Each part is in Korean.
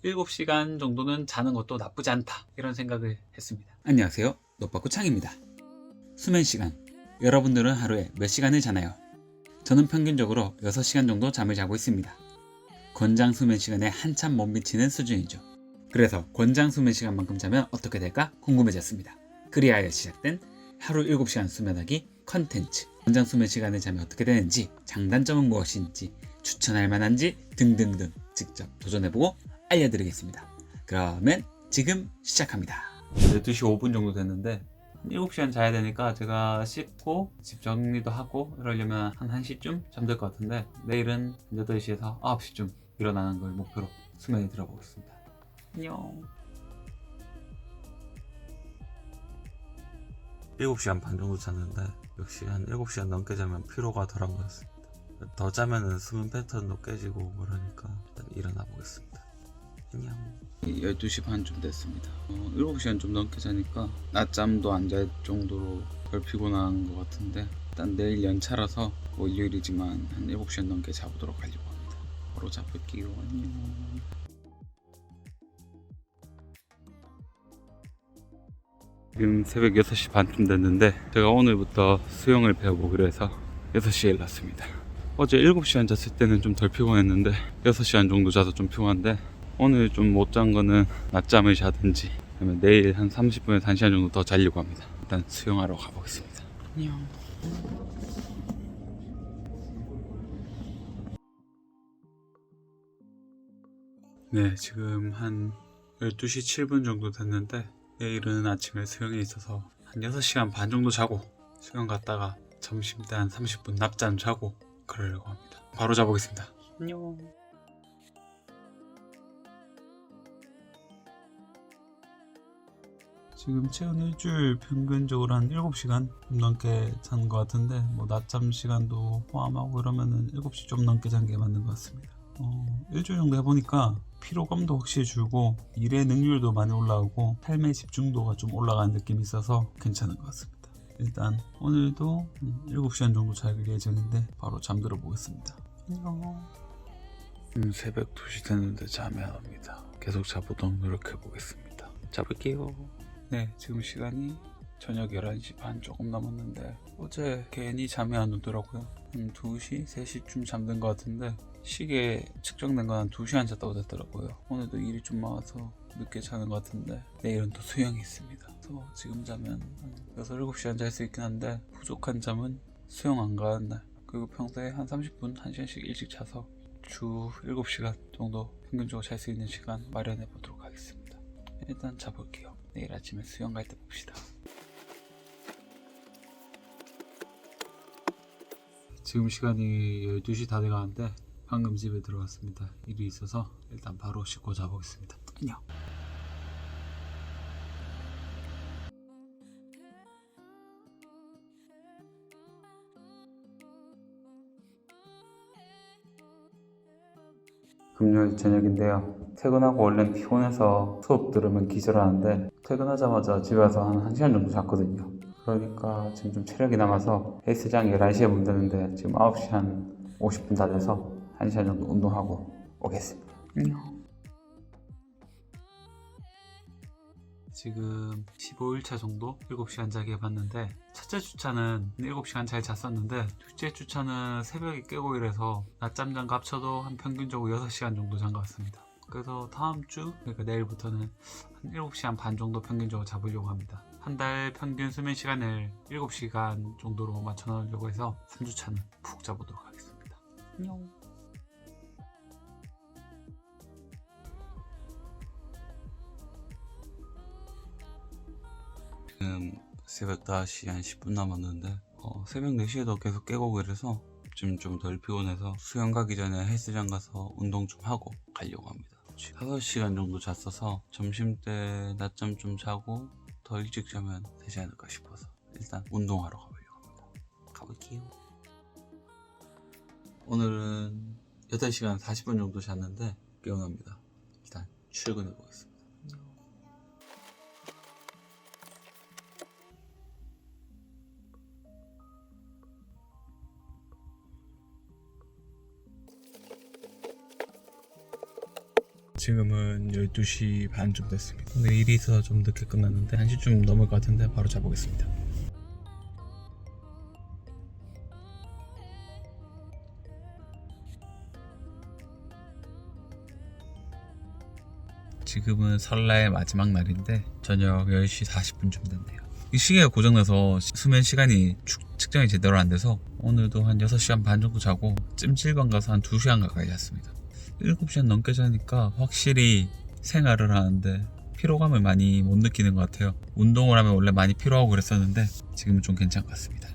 7시간 정도는 자는 것도 나쁘지 않다, 이런 생각을 했습니다. 안녕하세요, 노빠꾸창입니다. 수면 시간, 여러분들은 하루에 몇 시간을 자나요? 저는 평균적으로 6시간 정도 잠을 자고 있습니다. 권장 수면 시간에 한참 못 미치는 수준이죠. 그래서 권장 수면 시간만큼 자면 어떻게 될까 궁금해졌습니다. 그리하여 시작된 하루 7시간 수면하기 컨텐츠. 권장 수면 시간을 자면 어떻게 되는지, 장단점은 무엇인지, 추천할 만한지 등등등 직접 도전해보고 알려드리겠습니다. 그러면 지금 시작합니다. 12시 5분 정도 됐는데 7시간 자야 되니까 제가 씻고 집 정리도 하고 이러려면 한 1시쯤 잠들 것 같은데, 내일은 8시에서 9시쯤 일어나는 걸 목표로 수면에 들어보겠습니다. 안녕. 7시간 반 정도 잤는데 역시 한 7시간 넘게 자면 피로가 덜한 것 같습니다. 더 자면은 수면 패턴도 깨지고 그러니까 일단 일어나 보겠습니다. 안녕. 12시 반쯤 됐습니다. 7시간 좀 넘게 자니까 낮잠도 안 잘 정도로 덜 피곤한 것 같은데, 일단 내일 연차라서 월요일이지만 한 7시간 넘게 자보도록 하려고 합니다. 바로 잡을게요. 안녕. 지금 새벽 6시 반쯤 됐는데, 제가 오늘부터 수영을 배워보기로 해서 6시에 일어났습니다. 어제 7시간 잤을 때는 좀 덜 피곤했는데 6시간 정도 자서 좀 피곤한데, 오늘 좀 못 잔 거는 낮잠을 자든지 아니면 내일 한 30분에서 1시간 정도 더 자려고 합니다. 일단 수영하러 가보겠습니다. 안녕. 네, 지금 한 12시 7분 정도 됐는데, 내일은 아침에 수영이 있어서 한 6시간 반 정도 자고 수영 갔다가 점심 때 한 30분 낮잠 자고 그러려고 합니다. 바로 자보겠습니다. 안녕. 지금 최근 일주일 평균적으로 한 7시간 좀 넘게 잔 것 같은데, 뭐 낮잠 시간도 포함하고 이러면은 7시 좀 넘게 잔 게 맞는 것 같습니다. 일주일 정도 해보니까 피로감도 확실히 줄고 일의 능률도 많이 올라오고 삶의 집중도가 좀 올라가는 느낌이 있어서 괜찮은 것 같습니다. 일단 오늘도 7시간 정도 잘 예정인데 바로 잠들어 보겠습니다. 안녕. 새벽 2시 됐는데 잠이 안 옵니다. 계속 자보도록 노력해 보겠습니다. 잡을게요. 네, 지금 시간이 저녁 11시 반 조금 넘었는데, 어제 괜히 잠이 안 오더라고요. 한 2시, 3시쯤 잠든 것 같은데 시계에 측정된 건 한 2시간 잤다고 됐더라고요. 오늘도 일이 좀 많아서 늦게 자는 것 같은데, 내일은 또 수영이 있습니다. 그래서 지금 자면 한 6, 7시간 잘 수 있긴 한데, 부족한 잠은 수영 안 가는 날, 그리고 평소에 한 30분, 1시간씩 일찍 자서 주 7시간 정도 평균적으로 잘 수 있는 시간 마련해 보도록 하겠습니다. 일단 자볼게요. 내일 아침에 수영 갈 때 봅시다. 지금 시간이 12시 다 돼가는데 방금 집에 들어왔습니다. 일이 있어서 일단 바로 씻고 자보겠습니다. 안녕. 금요일 저녁인데요. 퇴근하고 원래 피곤해서 수업 들으면 기절하는데, 퇴근하자마자 집에 와서 한 1시간 정도 잤거든요. 그러니까 지금 좀 체력이 남아서 헬스장 11시에 문 닫는데 지금 9시 한 50분 다 돼서 1시간 정도 운동하고 오겠습니다. 안녕. 지금 15일차 정도 7시간 자기 해봤는데, 첫째 주차는 7시간 잘 잤었는데 둘째 주차는 새벽에 깨고 이래서 낮잠 합쳐도 한 평균적으로 6시간 정도 잔 것 같습니다. 그래서 다음 주, 그러니까 내일부터는 한 7시간 반 정도 평균적으로 잡으려고 합니다. 한 달 평균 수면 시간을 7시간 정도로 맞춰 놓으려고 해서 3주차는 푹 자보도록 하겠습니다. 안녕. 지금 새벽 5시 한 10분 남았는데 새벽 4시에도 계속 깨고 그래서 지금 좀 덜 피곤해서 수영 가기 전에 헬스장 가서 운동 좀 하고 가려고 합니다. 5시간 정도 잤어서 점심때 낮잠 좀 자고 더 일찍 자면 되지 않을까 싶어서 일단 운동하러 가보려고 합니다. 가볼게요. 오늘은 8시간 40분 정도 잤는데 깨어납니다. 일단 출근해 보겠습니다. 지금은 12시 반쯤 됐습니다. 오늘 일이 있어서 좀 늦게 끝났는데 1시쯤 넘을 것 같은데 바로 자보겠습니다. 지금은 설날 마지막 날인데 저녁 10시 40분쯤 됐네요. 이 시계가 고장나서 수면 시간이 측정이 제대로 안 돼서 오늘도 한 6시간 반 정도 자고 찜질방 가서 한 2시간 가까이 잤습니다. 7시간 넘게 자니까 확실히 생활을 하는데 피로감을 많이 못 느끼는 것 같아요. 운동을 하면 원래 많이 피로하고 그랬었는데 지금은 좀 괜찮은 것 같습니다.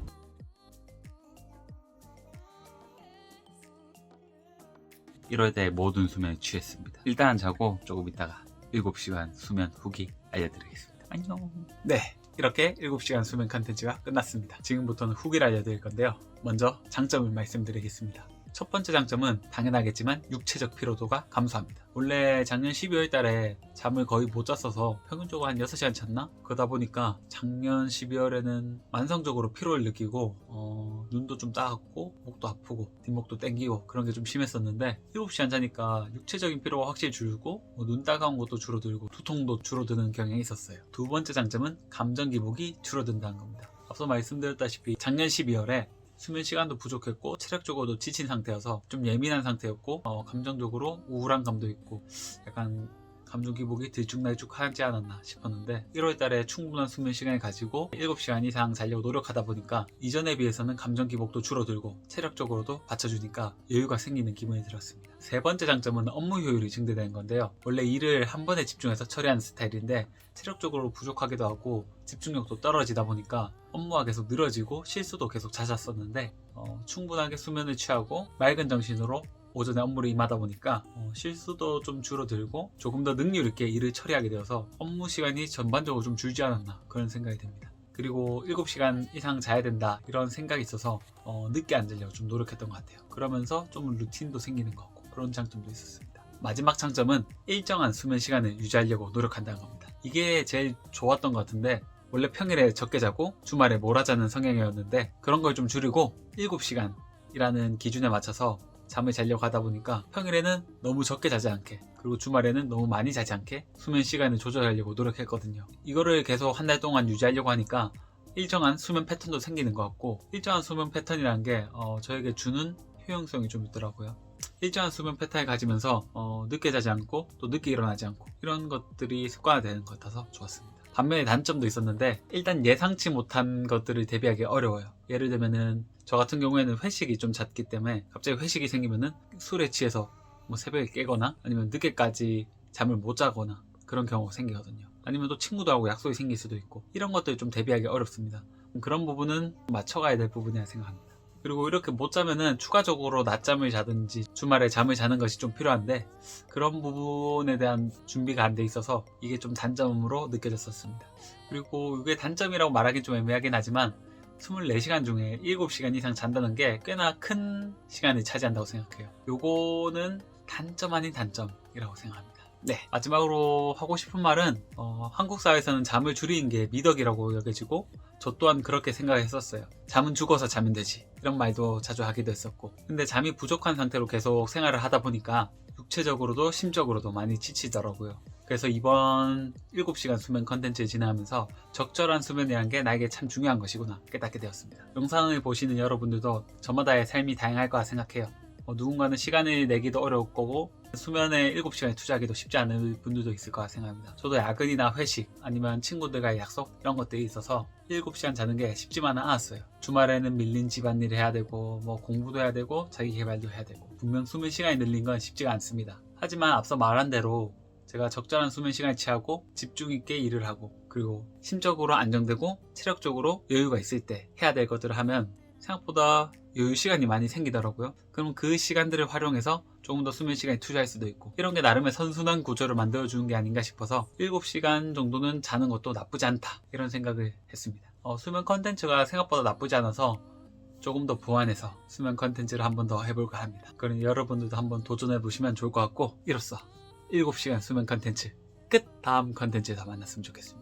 이럴 때 모든 수면에 취했습니다. 일단 자고 조금 있다가 7시간 수면 후기 알려드리겠습니다. 안녕. 네, 이렇게 7시간 수면 컨텐츠가 끝났습니다. 지금부터는 후기를 알려드릴 건데요. 먼저 장점을 말씀드리겠습니다. 첫 번째 장점은 당연하겠지만 육체적 피로도가 감소합니다. 원래 작년 12월 달에 잠을 거의 못 잤어서 평균적으로 한 6시간 잤나? 그러다 보니까 작년 12월에는 만성적으로 피로를 느끼고 눈도 좀 따갑고 목도 아프고 뒷목도 땡기고 그런 게 좀 심했었는데 7시간 자니까 육체적인 피로가 확실히 줄고 눈 따가운 것도 줄어들고 두통도 줄어드는 경향이 있었어요. 두 번째 장점은 감정 기복이 줄어든다는 겁니다. 앞서 말씀드렸다시피 작년 12월에 수면 시간도 부족했고 체력적으로도 지친 상태여서 좀 예민한 상태였고 감정적으로 우울한 감도 있고 약간 감정 기복이 들쭉날쭉하지 않았나 싶었는데 1월 달에 충분한 수면 시간을 가지고 7시간 이상 자려고 노력하다 보니까 이전에 비해서는 감정 기복도 줄어들고 체력적으로도 받쳐주니까 여유가 생기는 기분이 들었습니다. 세 번째 장점은 업무 효율이 증대되는 건데요. 원래 일을 한 번에 집중해서 처리하는 스타일인데 체력적으로 부족하기도 하고 집중력도 떨어지다 보니까 업무가 계속 늘어지고 실수도 계속 잦았었는데 충분하게 수면을 취하고 맑은 정신으로 오전에 업무를 임하다 보니까 실수도 좀 줄어들고 조금 더 능률 있게 일을 처리하게 되어서 업무 시간이 전반적으로 좀 줄지 않았나 그런 생각이 듭니다. 그리고 7시간 이상 자야 된다 이런 생각이 있어서 늦게 안 자려고 좀 노력했던 것 같아요. 그러면서 좀 루틴도 생기는 것 같고 그런 장점도 있었습니다. 마지막 장점은 일정한 수면 시간을 유지하려고 노력한다는 겁니다. 이게 제일 좋았던 것 같은데 원래 평일에 적게 자고 주말에 몰아자는 성향이었는데 그런 걸 좀 줄이고 7시간이라는 기준에 맞춰서 잠을 자려고 하다 보니까 평일에는 너무 적게 자지 않게 그리고 주말에는 너무 많이 자지 않게 수면 시간을 조절하려고 노력했거든요. 이거를 계속 한 달 동안 유지하려고 하니까 일정한 수면 패턴도 생기는 것 같고 일정한 수면 패턴이라는 게 저에게 주는 효용성이 좀 있더라고요. 일정한 수면 패턴을 가지면서 늦게 자지 않고 또 늦게 일어나지 않고 이런 것들이 습관화되는 것 같아서 좋았습니다. 반면에 단점도 있었는데 일단 예상치 못한 것들을 대비하기 어려워요. 예를 들면은 저 같은 경우에는 회식이 좀 잦기 때문에 갑자기 회식이 생기면은 술에 취해서 뭐 새벽에 깨거나 아니면 늦게까지 잠을 못 자거나 그런 경우가 생기거든요. 아니면 또 친구들하고 약속이 생길 수도 있고 이런 것들 좀 대비하기 어렵습니다. 그런 부분은 맞춰가야 될 부분이라 생각합니다. 그리고 이렇게 못 자면은 추가적으로 낮잠을 자든지 주말에 잠을 자는 것이 좀 필요한데 그런 부분에 대한 준비가 안 돼 있어서 이게 좀 단점으로 느껴졌었습니다. 그리고 이게 단점이라고 말하기 좀 애매하긴 하지만 24시간 중에 7시간 이상 잔다는 게 꽤나 큰 시간을 차지한다고 생각해요. 요거는 단점 아닌 단점이라고 생각합니다. 네, 마지막으로 하고 싶은 말은 한국 사회에서는 잠을 줄이는 게 미덕이라고 여겨지고 저 또한 그렇게 생각했었어요. 잠은 죽어서 자면 되지 이런 말도 자주 하기도 했었고 근데 잠이 부족한 상태로 계속 생활을 하다 보니까 육체적으로도 심적으로도 많이 지치더라고요. 그래서 이번 7시간 수면 컨텐츠를 진행하면서 적절한 수면이란 게 나에게 참 중요한 것이구나 깨닫게 되었습니다. 영상을 보시는 여러분들도 저마다의 삶이 다양할 거라 생각해요. 누군가는 시간을 내기도 어려울 거고 수면에 7시간을 투자하기도 쉽지 않은 분들도 있을 거라 생각합니다. 저도 야근이나 회식 아니면 친구들과의 약속 이런 것들이 있어서 7시간 자는 게 쉽지만은 않았어요. 주말에는 밀린 집안일 해야 되고 뭐 공부도 해야 되고 자기 개발도 해야 되고 분명 수면 시간이 늘린 건 쉽지가 않습니다. 하지만 앞서 말한 대로 제가 적절한 수면 시간을 취하고 집중 있게 일을 하고 그리고 심적으로 안정되고 체력적으로 여유가 있을 때 해야 될 것들을 하면 생각보다 여유 시간이 많이 생기더라고요. 그럼 그 시간들을 활용해서 조금 더 수면 시간에 투자할 수도 있고 이런 게 나름의 선순환 구조를 만들어주는 게 아닌가 싶어서 7시간 정도는 자는 것도 나쁘지 않다 이런 생각을 했습니다. 수면 컨텐츠가 생각보다 나쁘지 않아서 조금 더 보완해서 수면 컨텐츠를 한 번 더 해볼까 합니다. 그러니 여러분들도 한번 도전해보시면 좋을 것 같고 이로써 7시간 수면 컨텐츠 끝! 다음 컨텐츠에서 만났으면 좋겠습니다.